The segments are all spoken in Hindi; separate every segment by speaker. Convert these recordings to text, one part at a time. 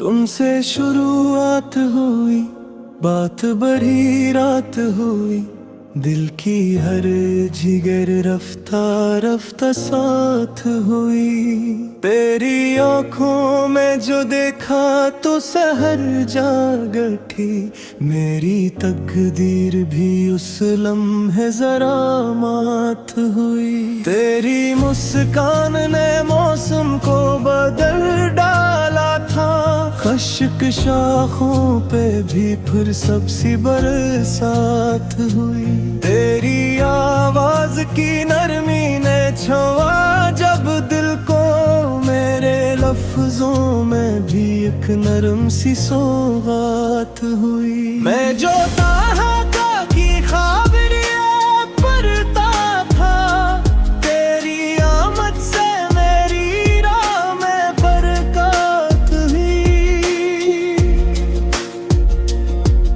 Speaker 1: तुमसे शुरुआत हुई, बात बड़ी रात हुई, दिल की हर जिगर रफ्ता रफ्ता साथ हुई। तेरी आंखों में जो देखा तो सहर जाग उठी, मेरी तकदीर भी उस लम्हे जरा मात हुई। तेरी मुस्कान ने मौसम को बदल डाला था, खश्क शाखों पे भी फिर सबसी बरसात हुई। तेरी आवाज की नरमी ने छुआ जब दिल को, मेरे लफ्जों में भी एक नरम सी सौगात हुई। मैं जो ताहा की ख्वाब पढ़ता था, तेरी आमद से मेरी राह में बरकत हुई।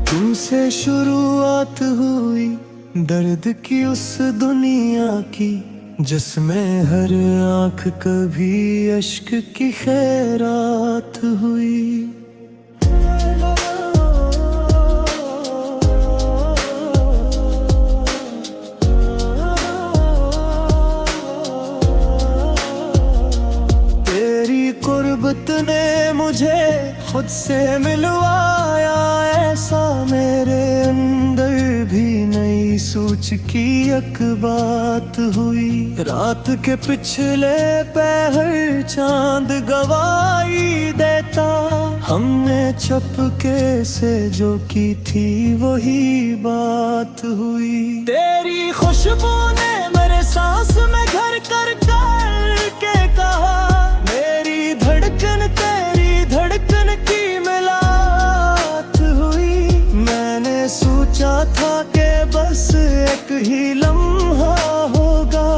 Speaker 1: तुमसे शुरुआत हुई दर्द की उस दुनिया की, जिसमें हर आंख कभी अश्क की खैरात हुई। तेरी कुर्बत ने मुझे खुद से मिलवाया, ऐसा मेरे अंदर भी नई सोच की एक बात हुई। रात के पिछले पहर चांद गवाही देता, हमने चुपके से जो की थी वही बात हुई। तेरी खुशबू ने मेरे सांस में घर कर के कहा, मेरी धड़कन तेरी धड़कन की मिलात हुई। मैंने सोचा था कि बस एक ही लम्हा होगा,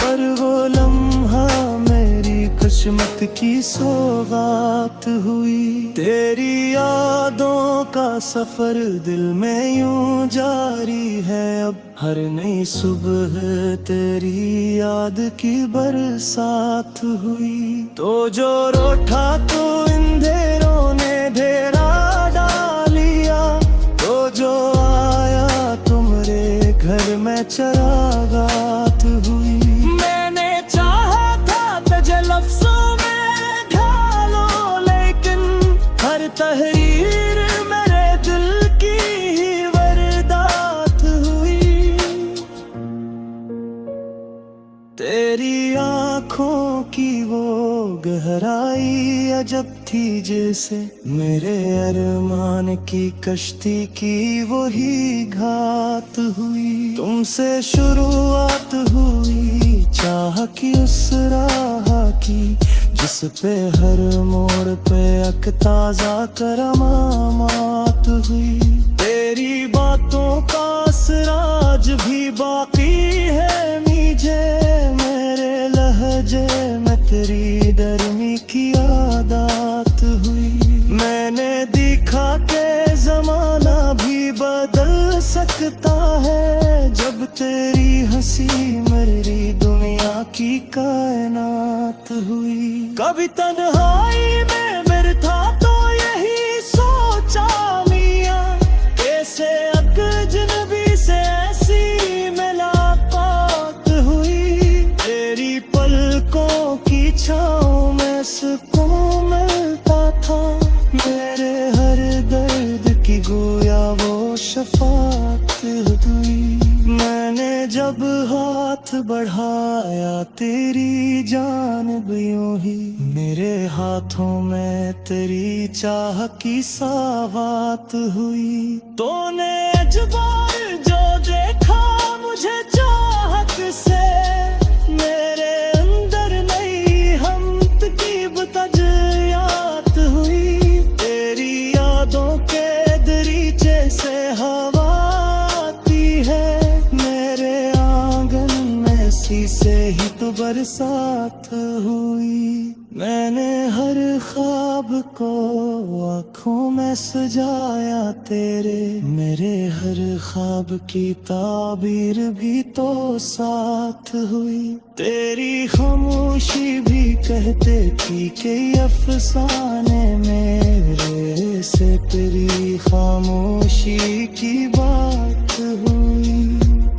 Speaker 1: पर वो लम्हा मेरी किस्मत की सौगात हुई। तेरी यादों का सफर दिल में यूं जारी है, अब हर नई सुबह तेरी याद की बरसात हुई। तो जो रोठा तो अंधेरों ने घेरा डालिया, तो जो आया तुम्हारे घर में चरागात हुई। मैंने चाहा था तुझे लफ्जों में ढालो, लेकिन हर तहरीर मेरे दिल की ही वारदात हुई। तेरी आँखों की वो गहराई अजब थी, जैसे मेरे अरमान की कश्ती की वही घात हुई। तुमसे शुरुआत हुई चाह की उस राह की, जिस पे हर मोड़ पे एक ताजा करामात हुई। तेरी बातों का असराज भी बाकी है मीजे, मेरे लहजे में तेरी दरमी की आदत हुई। मैंने देखा कि जमाना भी बदल सकता है, जब तेरी हंसी मेरी दुनिया की कायनात हुई। कभी तन्हाई में मेरे था तो यही सोचा मियां, कैसे अजनबी से ऐसी मुलाकात हुई। तेरी पलकों की छाँव में सुकून मिलता था, मेरे हर दर्द की गोया वो शफात हुई। मैंने जब हाथ बढ़ाया तेरी जानिब यूं ही, मेरे हाथों में तेरी चाह की सावात हुई। तूने अजबार जो देखा मुझे चाहत से, मेरे अंदर नई हम तरकीब तजयात हुई। तेरी यादों के दरीचे से हवा आती है, मेरे आंगन में शीशे ही तो बरसात हुई। मैंने हर ख्वाब को आँखों में सजाया तेरे, मेरे हर ख्वाब की ताबीर भी तो साथ हुई। तेरी खामोशी भी कहते थी कि अफसाने में से तेरी खामोशी की बात हुई।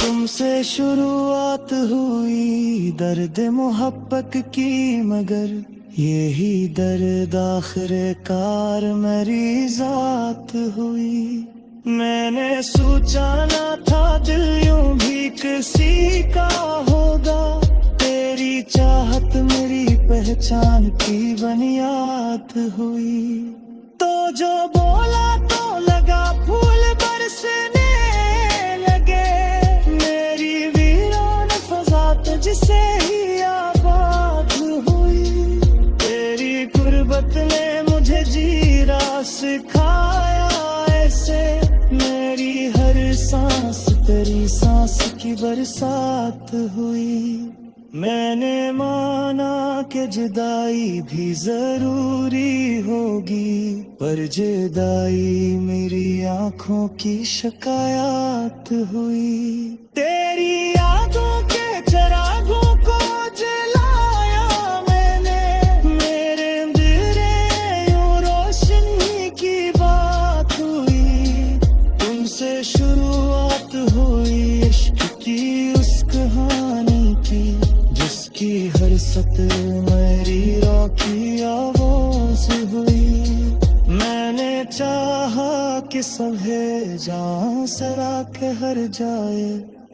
Speaker 1: तुमसे शुरुआत हुई दर्द मोहब्बत की, मगर यही दर्द आखिरकार मेरी जात हुई। मैंने सोचा ना था दिल यूं भी किसी का होगा, तेरी चाहत मेरी पहचान की बुनियाद हुई। तो जो बोला तो लगा फूल बरसने लगे, मेरी वीरान फज़ा तुझसे ही आबाद हुई। तेरी गुर्बत ने मुझे जीना सिखाया ऐसे, मेरी हर सांस तेरी सांस की बरसात हुई। मैंने माना कि जुदाई भी जरूरी होगी, पर जुदाई मेरी आंखों की शिकायत हुई। तेरी यादों के चिरागों को जलाया मैंने, मेरे अंधेरे यूं रोशनी की बात हुई। तुमसे शुरुआत हुई इश्क की उस कहानी की, जिसकी हर सतर मेरी रोकी आवाज हुई। मैंने चाहा कि सभे जहां सरा के हर जाए,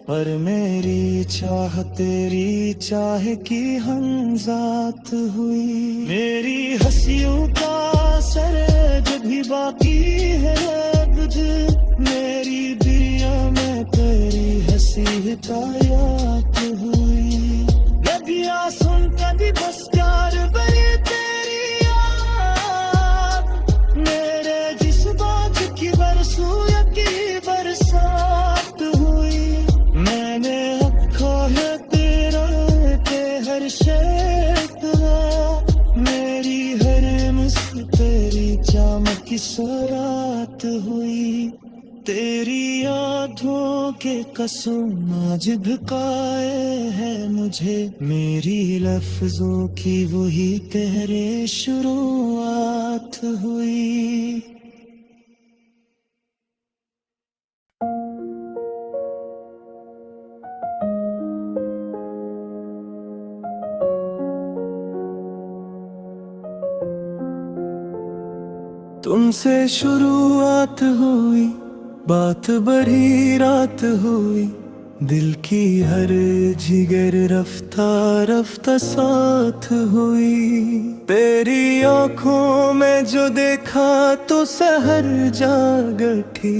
Speaker 1: पर मेरी चाह तेरी चाह की हमजात हुई। मेरी हंसियों का सरज भी बाकी है अब्द, मेरी बिया में तेरी हंसी हिदायत हुई। लगिया सुन कभी बस प्यार बड़ी तेरी याद, मेरे जिस बात की बरसों की बरसात हुई। मैंने रखा है तेरा के हर शेकवा, मेरी हर मुस्क तेरी जाम की सरात हुई। तेरी यादों के कसम आज भकाए है मुझे, मेरी लफ्जों की वही तेरे शुरुआत हुई। तुमसे शुरुआत हुई, बात बड़ी रात हुई, दिल की हर जिगर रफ्ता रफ्ता साथ हुई। तेरी आंखों में जो देखा तो सहर जाग उठी,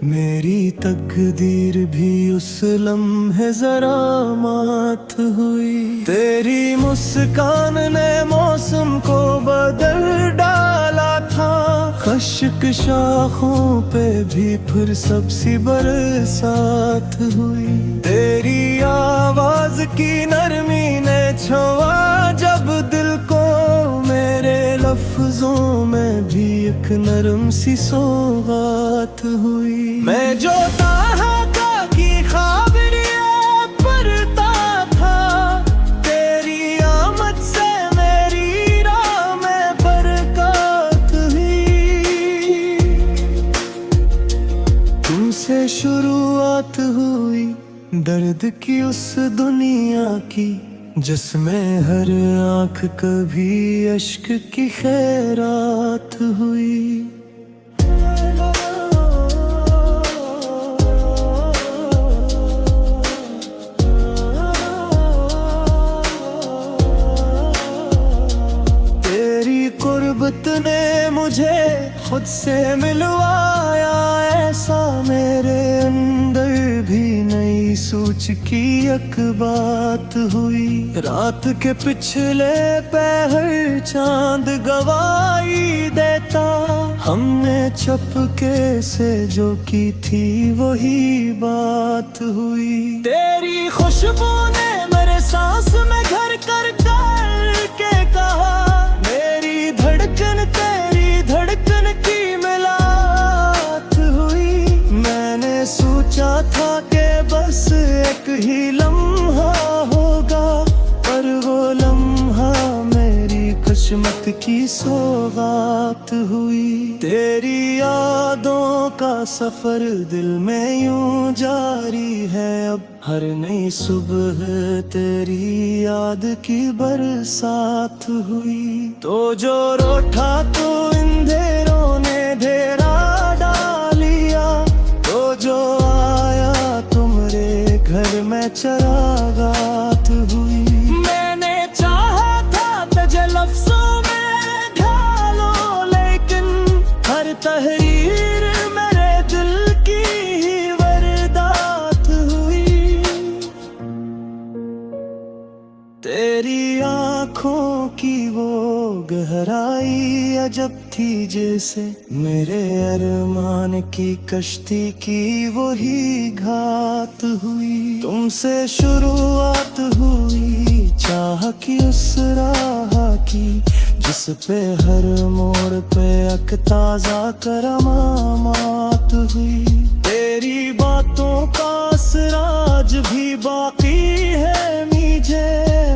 Speaker 1: मेरी तकदीर भी उस लम्हे जरा मात हुई। तेरी मुस्कान ने मौसम को बदल डाला था, खश्क शाखों पे भी फिर सबसी बरसात हुई। तेरी आवाज की नरमी ने छुआ जब दिल को, मेरे लफ्जों में भी एक नरम सी सौगात हुई। मैं जो ताहा की ख़ाबरियाँ पढ़ता था, तेरी आमद से मेरी राह में बरकत हुई। तुमसे शुरुआत हुई दर्द की उस दुनिया की, जिसमें हर आंख कभी अश्क की खैरात हुई। तेरी कुर्बत ने मुझे खुद से मिलवाया ऐसा, मेरे अंदर भी नई सोच की एक बात हुई। रात के पिछले पहर चांद गवाही देता, हमने चुपके से जो की थी वही बात हुई। तेरी खुशबू ने मेरे सांस में घर कर के कहा, मेरी धड़कन तेरी धड़कन की मिलात हुई। मैंने सोचा था कि बस एक ही लम्हा होगा, पर वो लम्हा मेरी खुश किस्मत की सौगात हुई। तेरी यादों का सफर दिल में यूं जारी है अब, हर नई सुबह तेरी याद की बरसात हुई। तो जो रोठा तो अंधेरों ने घेरा डालिया, तो जो आया तुमरे घर में चरागात हुई। मैंने चाहा था तुझे लफ्जों में ढालो, लेकिन हर तहरीर मेरे दिल की ही वारदात हुई। तेरी आँखों की वो गहराई अजब थी, जैसे मेरे अरमान की कश्ती की वही घात हुई। तुमसे शुरुआत हुई चाह की उस राह की, जिस पे हर मोड़ पे एक ताजा करामात हुई। तेरी बातों का असराज भी बाकी है मीजे,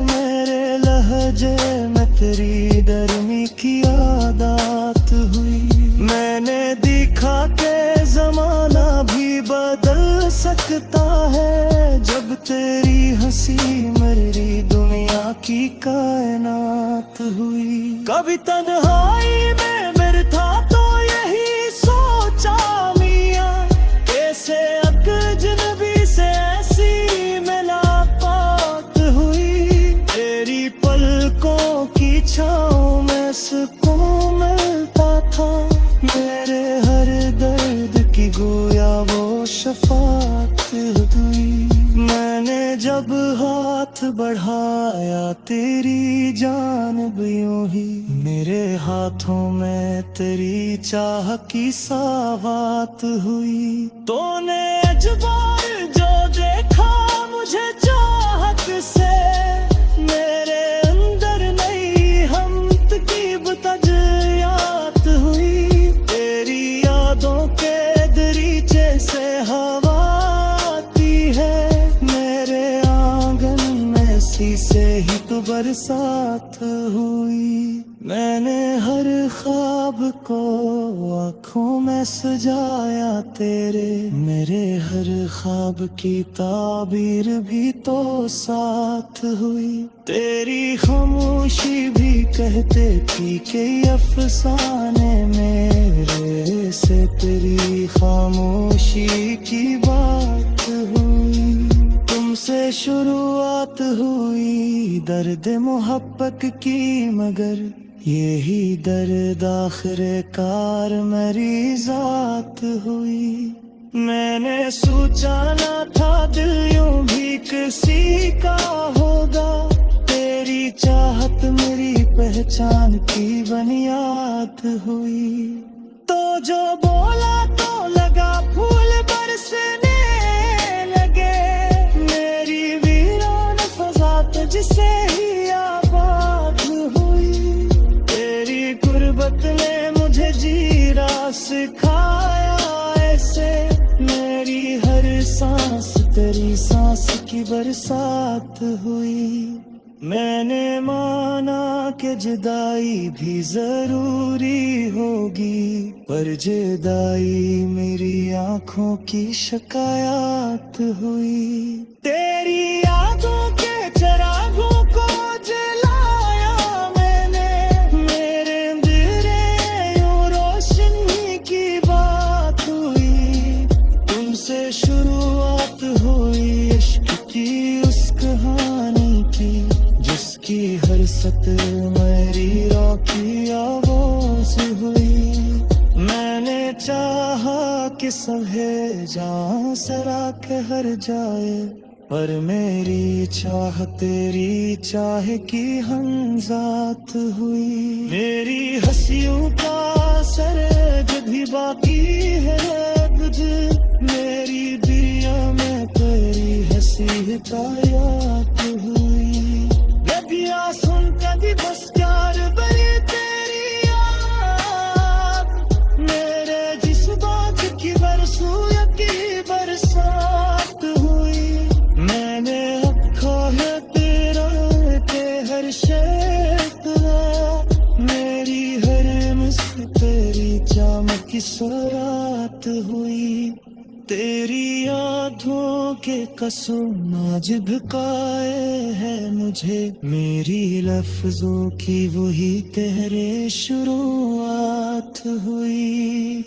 Speaker 1: मेरे लहजे में तेरी दरमी की आदत हुई। मैंने देखा कि जमाना भी बदल सकता है, जब तेरी हंसी मेरी दुनिया की कायनात हुई। कभी तन्हाई में मेरे था तो यही सोचा मियां, कैसे अजनबी से ऐसी मुलाकात हुई। तेरी पलकों की छाँव में सुकून मिलता था, मेरे हर दर्द की गोया वो शफात हुई। मैंने जब हाथ बढ़ाया तेरी जानिब यूं ही, मेरे हाथों में तेरी चाह की सावात हुई। तूने अजबार जो देखा मुझे चाहत से, मेरे अंदर नई हमत की तजयात हुई। तेरी यादों के दरीचे से हवा आती है, मेरे आंगन में शीशे ही तो बरसात हुई। मैंने हर ख्वाब को आँखों में सजाया तेरे, मेरे हर ख्वाब की ताबीर भी तो साथ हुई। तेरी खामोशी भी कहते थी कि अफसाने मेरे से तेरी खामोशी की बात हुई। तुमसे शुरुआत हुई दर्द मोहब्बत की, मगर यही दर्द आखिर कार मेरी जात हुई। मैंने सोचा ना था दिल यूं भी किसी का होगा, तेरी चाहत मेरी पहचान की बुनियाद हुई। तो जो बोला तो लगा फूल बरसने लगे, मेरी वीरान फजा तुझसे ही आबाद हुई। तेरी गुर्बत ने मुझे जीना सिखाया ऐसे, मेरी हर सांस तेरी सांस की बरसात हुई। मैंने माना कि जुदाई भी जरूरी होगी, पर जुदाई मेरी आंखों की शिकायत हुई। तेरी यादों के चिरागों को जलाया मैंने, मेरे अंधेरे यूं रोशनी की बात हुई। तुमसे शुरुआत हुई इश्क की उस कहानी की, जिसकी हर सतर मेरी रोकी आवाज हुई। मैंने चाहा कि सभे जहाँ सरा के हर जाए, पर मेरी चाह तेरी चाह की हमजात हुई। मेरी हंसियों का सरग भी बाकी है बुझ, मेरी दुनिया में तेरी हंसी हिकायत हुई। गदिया सुन कभी बस प्यार बड़ी तेरी याद, मेरे जिस बात की बरसों की बरसात हुई। मैंने अब खो है तेरा के हर शेर, तेरी यादों के कसम आज भकाए है मुझे, मेरी लफ्जों की वही तेरे शुरुआत हुई।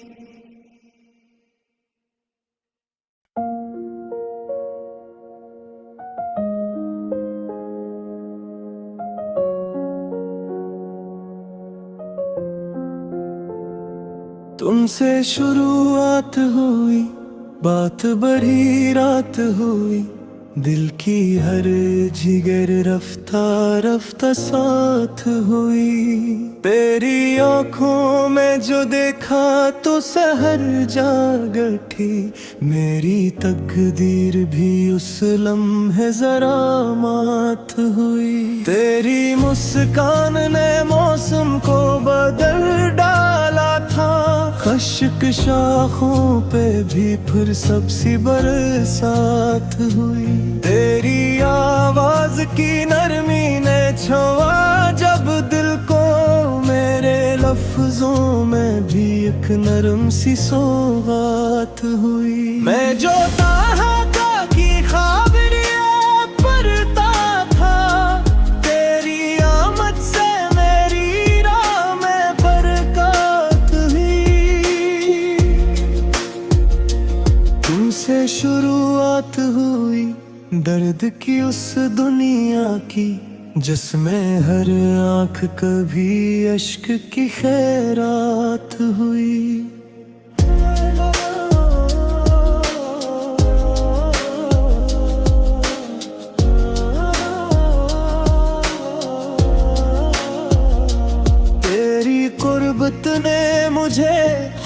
Speaker 1: तुमसे शुरुआत हुई, बात बड़ी रात हुई, दिल की हर जिगर रफ्ता रफ्ता साथ हुई। तेरी आंखों में जो देखा तो सहर जाग उठी, मेरी तकदीर भी उस लम्हे जरा मात हुई। तेरी मुस्कान ने मौसम को बदल डाला था, खश्क शाखों पे भी फिर सबसी बरसात हुई। तेरी आवाज की नरमी ने छुआ जब दिल को, मेरे लफ्जों में भी एक नरम सी सौगात हुई। मैं जो ताहा की ख्वाब पढ़ता था, तेरी आमद से मेरी राह में बरकत हुई। तुमसे शुरुआत हुई दर्द की उस दुनिया की, जिसमें हर आंख कभी अश्क की खैरात हुई। तेरी कुर्बत ने मुझे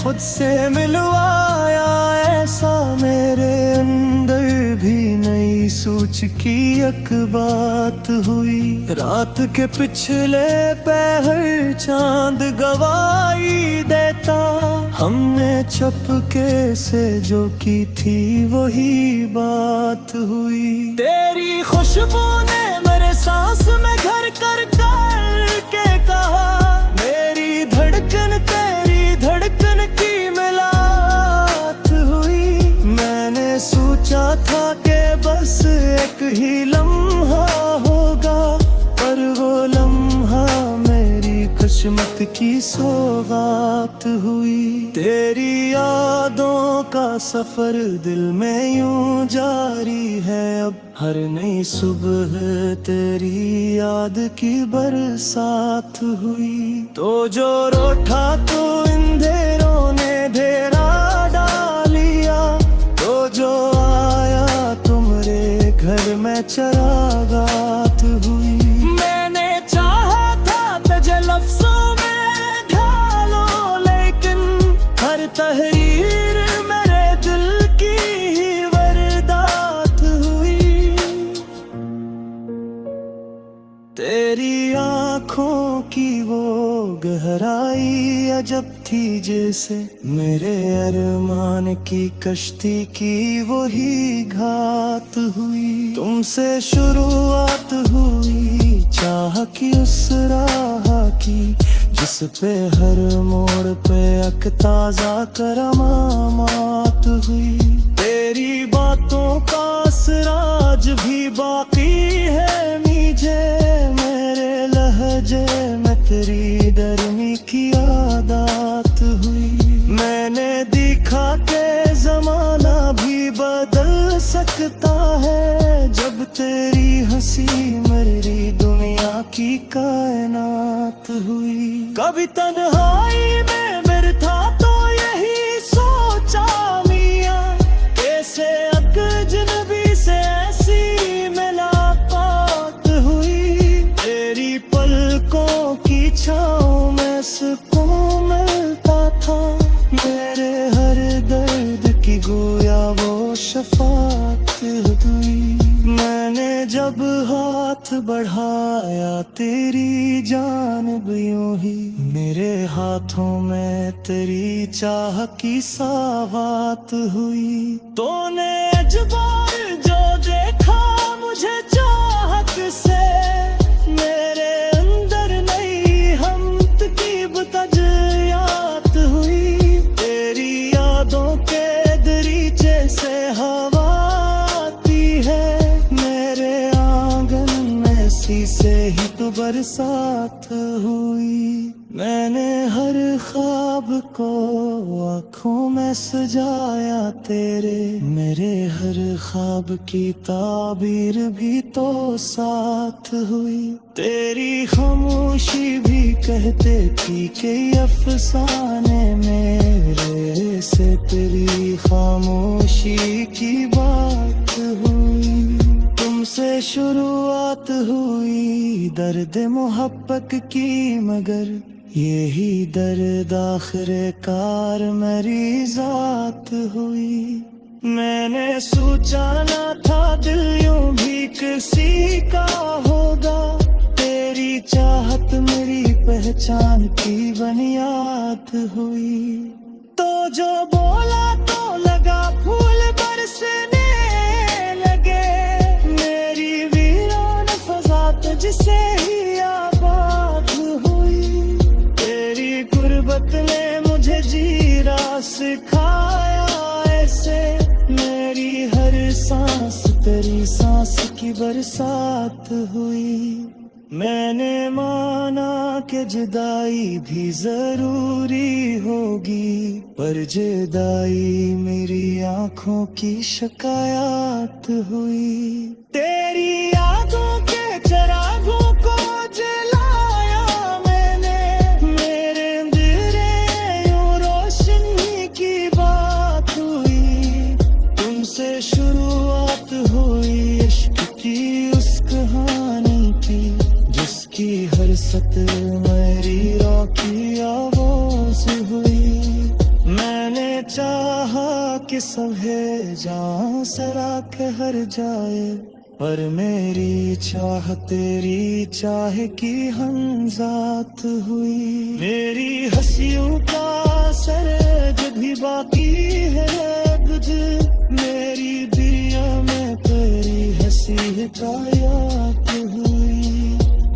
Speaker 1: खुद से मिलवाया, ऐसा मेरे अंदर भी नई सोच की एक बात हुई। रात के पिछले पहर चांद गवाही देता, हमने चुपके से जो की थी वही बात हुई। तेरी खुशबू ने मेरे सांस में घर कर के कहा, मेरी धड़कन तेरी धड़कन की मिलात हुई। मैंने सोचा था कि बस एक ही लम्हा होगा, पर वो लम्हा मेरी किस्मत की सौगात हुई। तेरी यादों का सफर दिल में यूं जारी है अब, हर नई सुबह तेरी याद की बरसात हुई। तो जो रोठा तो अंधेरों ने धेरा डालिया, तो जो आया तुम्हारे घर में चरागात हुई। मैंने चाहा था तुझे लफ्जों में ढालो, लेकिन हर तहरीर मेरे दिल की ही वारदात हुई। तेरी आँखों की वो गहराई अजब थी, जैसे मेरे अरमान की कश्ती की वही घात हुई। तुमसे शुरुआत हुई चाह की उस राह की, जिस पे हर मोड़ पे एक ताजा करामात हुई। तेरी बातों का असराज भी बाकी है मीजे, मेरे लहजे में तेरी दरमी की आदत हुई। मैंने देखा कि जमाना भी बदल सकता है, जब तेरी हंसी मेरी दुनिया की कायनात हुई। कभी तन्हाई में मेरे था तो यही सोचा मियां, कैसे अजनबी से ऐसी मुलाकात हुई। तेरी पलकों की छाँव में सुकून मिलता था, मेरे हर दर्द की गोया वो शफात हुई। मैंने जब हाथ बढ़ाया तेरी जानिब यूं ही, मेरे हाथों में तेरी चाह की सावात हुई। तूने अजबार जो देखा मुझे चाहत से, मेरे अंदर नई हमत की तजयात हुई। तेरी यादों के दरीचे हवा आती है मेरे आंगन में, सी से ही तो बरसात हुई। मैंने हर ख्वाब को आँखों में सजाया तेरे, मेरे हर ख्वाब की ताबीर भी तो साथ हुई। तेरी खामोशी भी कहते थी कि अफसाने मेरे से तेरी खामोशी की बात हुई। तुमसे शुरुआत हुई दर्द मोहब्बत की, मगर यही दर्द आखिर कार मेरी जात हुई। मैंने सोचा ना था दिल यूं भी किसी का होगा, तेरी चाहत मेरी पहचान की बुनियाद हुई। तो जो बोला तो लगा फूल बरसने लगे, मेरी वीरान फजा तुझसे ही आबाद हुई। तेरी गुर्बत ने मुझे जीना सिखाया ऐसे, मेरी हर सांस तेरी सांस की बरसात हुई। मैंने माना कि जुदाई भी जरूरी होगी, पर जुदाई मेरी आंखों की शिकायत हुई। तेरी यादों के चिरागों को जलाया मैंने, मेरे अंधेरे यूं रोशनी की बात हुई। तुमसे शुरुआत हुई इश्क की उस कहानी की, जिसकी हर सतर मेरी रोकी आवाज हुई। मैंने चाहा कि सब है जहां सरा के हर जाए, पर मेरी चाह तेरी चाह की हमजात हुई। मेरी हंसियों का असर जब भी बाकी है बुझ, मेरी दुनिया में तेरी हंसी हिदायत हुई।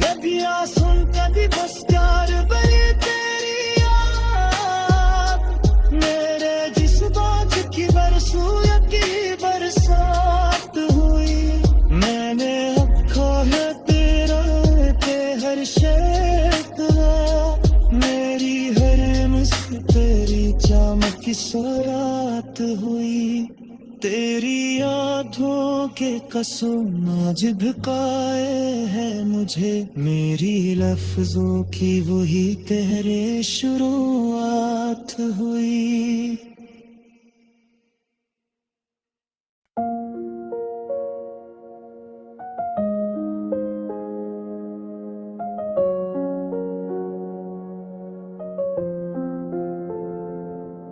Speaker 1: नदियाँ सुन कभी बस प्यार बनी तेरी याद, मेरे जिस बात की बरसों की बरसात हुई। मैंने अब खोया तेरा के हर शेकवा, मेरी हर मुस्क तेरी चामक की सौरात हुई। तेरी यादों के कसम आज भिकाए है मुझे, मेरी लफ्जों की वही तेरे शुरुआत हुई।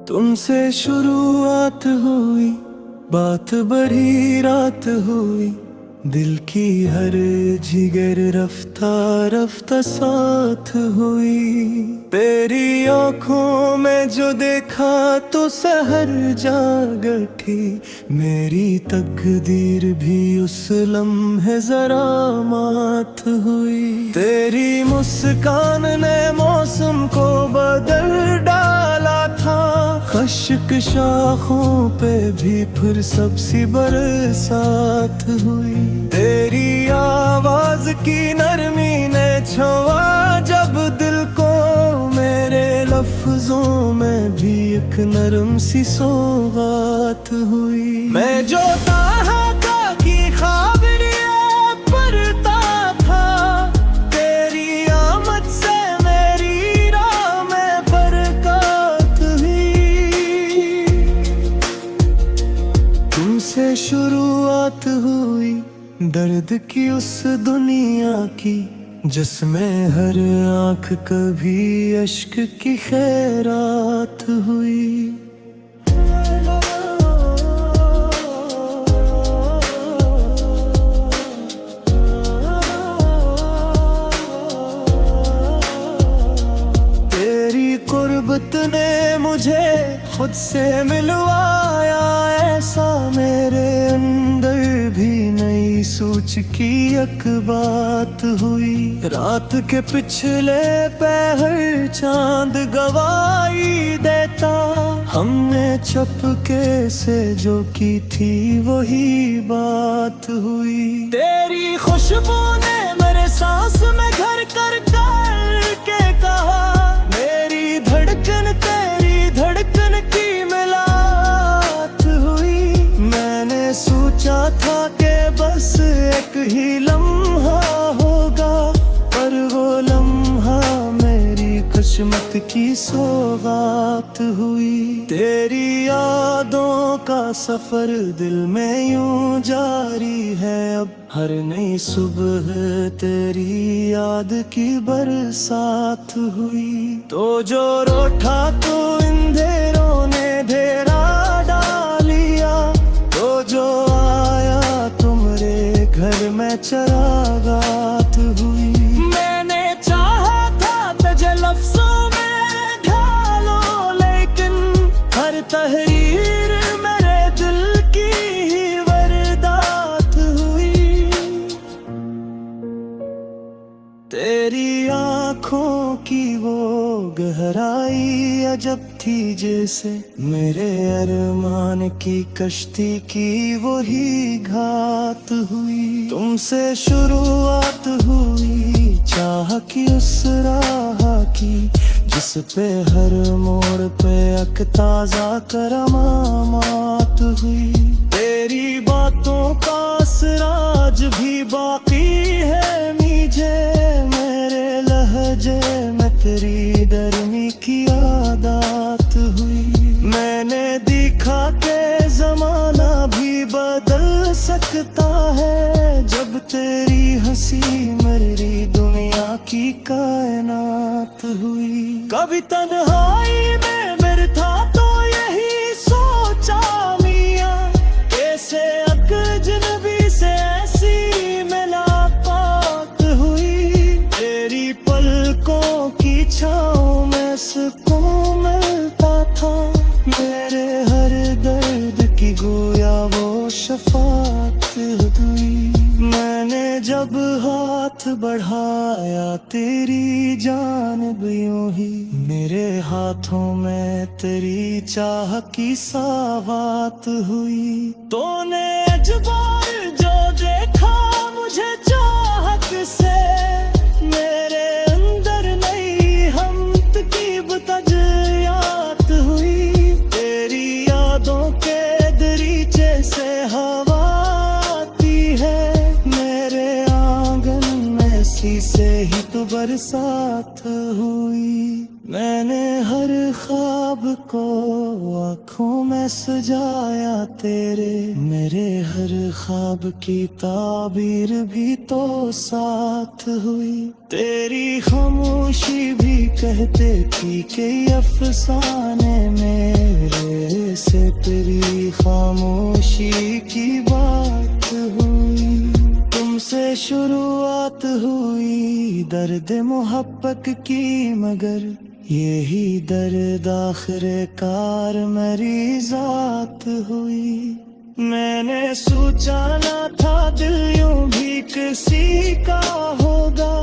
Speaker 1: तुमसे शुरुआत हुई, बात बड़ी रात हुई, दिल की हर जिगर रफ्ता रफ्ता साथ हुई। तेरी आंखों में जो देखा तो सहर जाग उठी, मेरी तकदीर भी उस लम्हे जरा मात हुई। तेरी मुस्कान ने मौसम को बदल डाला था, खश्क शाखों पे भी फिर सबसी बरसात हुई। तेरी आवाज की नरमी ने छुआ जब दिल को, मेरे लफ्जों में भी एक नरम सी सौगात हुई। मैं जो ताहा का की ख्वाब लिए पढ़ता था, तेरी आमद से मेरी राह में बरकत हुई। तुमसे शुरुआत हुई दर्द की उस दुनिया की, जिसमें हर आंख कभी अश्क की खैरात हुई। तेरी कुर्बत ने मुझे खुद से मिलवाया ऐसा, मेरे अंदर भी नई सोच की एक बात हुई। रात के पिछले पहर चांद गवाही देता, हमने चुपके से जो की थी वही बात हुई। तेरी खुशबू ने मेरे सांस में घर कर के कहा, मेरी धड़कन तेरी धड़कन की मिलात हुई। मैंने सोचा था कि बस एक ही लम्हा होगा, पर वो लम्हा मेरी किस्मत की सौगात हुई। तेरी यादों का सफर दिल में यूं जारी है अब, हर नई सुबह तेरी याद की बरसात हुई। तो जो रोठा तो अंधेरों ने घेरा डालिया, तो जो आया तुम्हारे घर में चरागात हुई। मैंने चाहा था तुझे लफ्जों में ढालो, लेकिन हर तहरीर मेरे दिल की ही वारदात हुई। तेरी आँखों की वो गहराई अजब थी, जैसे मेरे अरमान की कश्ती की वही घात हुई। तुमसे शुरुआत हुई चाह की उस राह की, जिस पे हर मोड़ पे एक ताजा करामात हुई। तेरी बातों का असराज भी बाकी है मुझे, मेरे लहजे में तेरी दरमी की आदत हुई। मैंने देखा कि जमाना भी बदल सकता है, जब तेरी हंसी मेरी दुनिया की कायनात हुई। कभी तन्हाई में मेरे था तो यही सोचा मियां, कैसे अजनबी से ऐसी मुलाकात हुई। तेरी पलकों की छाँव में सुकून मिलता था, मेरे हर दर्द की गोया वो शफात हुई। मैंने जब हाथ बढ़ाया तेरी जानिब यूं ही, मेरे हाथों में तेरी चाह की सौगात हुई। तूने अजबार जो देखा मुझे चाहत से, मेरे अंदर नई हमत की तजयात हुई। तेरी यादों के दरीचे से हवा आती है, मेरे आंगन में शीशे ही तो बरसात हुई। मैंने हर ख्वाब को आँखों में सजाया तेरे, मेरे हर ख्वाब की ताबीर भी तो साथ हुई। तेरी खामोशी भी कहते थी कि अफसाने मेरे से तेरी खामोशी की बात हुई। तुमसे शुरुआत हुई दर्द मोहब्बत की, मगर यही दर्द आखिर कार मेरी जात हुई। मैंने सोचा ना था दिल यूं भी किसी का होगा,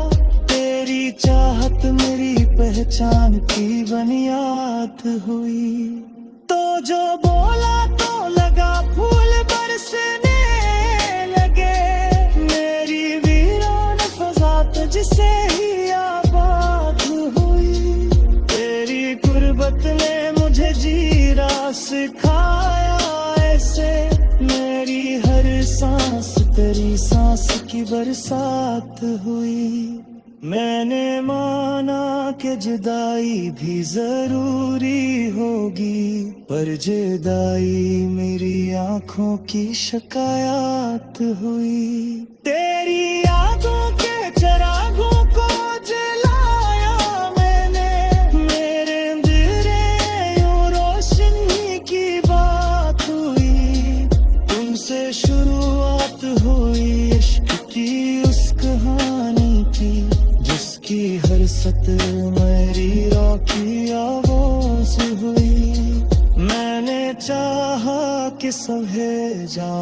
Speaker 1: तेरी चाहत मेरी पहचान की बुनियाद हुई। तो जो बोला तो लगा फूल बरसने लगे, मेरी वीरान फजा तुझसे ही आबाद हुई। तेरी गुर्बत ने मुझे जीना सिखाया ऐसे, मेरी हर सांस तेरी सांस की बरसात हुई। मैंने माना कि जुदाई भी जरूरी होगी, पर जुदाई मेरी आंखों की शिकायत हुई। तेरी यादों के चिरागों को जलाया मैंने, मेरे अंधेरे यूं रोशनी की बात हुई। तुमसे शुरुआत हुई इश्क की उस कहानी की, जिसकी हर सतर मेरी रॉकी आवाज हुई। मैंने चाहा कि सहे जा